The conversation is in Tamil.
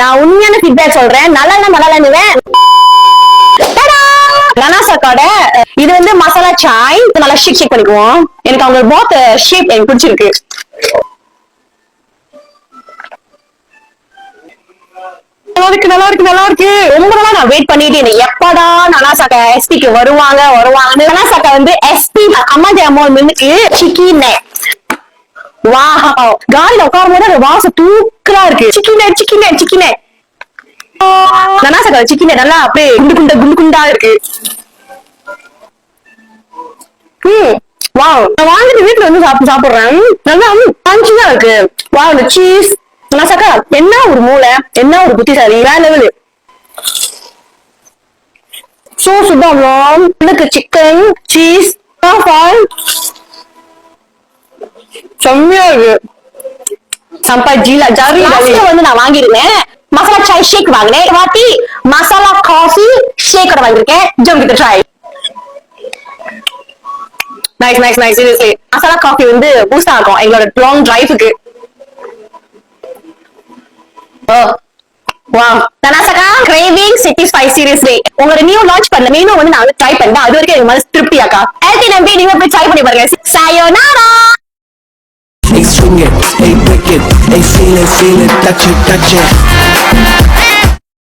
நான் உண்மையான ஃபீட்பேக் சொல்றேன். நல்லா இல்ல லனாசாக்கோட இது வந்து மசாலா சாய். நல்லா ஷேக் பண்ணிக்குவோம். எனக்கு அவங்க போத் ஷேப் எனக்கு பிடிச்சிருக்கு. நல்லா இருக்கு. ரொம்ப நாளா நான் வெயிட் பண்ணிட்டு இருந்தேன். எப்படா லனாசாக்கா எஸ்பிக்கு வருவாங்க. லனாசாக்கா வந்து எஸ்பி அம்மாஜி அம்மாள் மின்னுக்கு சிக்கி வாவ், காலில உட்காரும் போது அந்த வாசம் தூக்கலா இருக்கு. சிக்கினே லனாசாக்கா சிக்கினே நல்லா அப்படியே குண்டு குண்டா இருக்கு. வாவ், நான் வாங்கிட்டு வீட்டுல வந்து சாப்பிடுறேன். நல்லா பஞ்சுதான் இருக்கு. வாவ், இந்த சீஸ் லனாசாக்கா என்ன ஒரு மூளை, என்ன ஒரு புத்திசாலி, வேற லெவலு. எனக்கு சிக்கன் சீஸ் செம்மையா இருக்கு. சம்பாஜில ஜாரி வந்து நான் வாங்கிருந்தேன். மசாலா சாய் ஷேக் வாங்கினேன். வாட்டி மசாலா காஃபி ஷேக் வாங்கிருக்கேன். ஜம் with try. Nice seriously masala coffee வந்து பூஸ்ட் ஆகும் எங்களோட லாங் டிரைவுக்கு. வாவ், லனாசாக்கா கிரேவிங் satisfy seriously. உங்களோட நியூ லான்ச் பண்ண மெனு வந்து நான் ட்ரை பண்ணேன். அது வரைக்கும் எனக்கு மனசு திருப்தியாக்கா. எல்டி நம்பி நீங்க போய் ட்ரை பண்ணி பாருங்க. சாயோனாரா. Hey swing it, hey break it, hey feel it, touch it.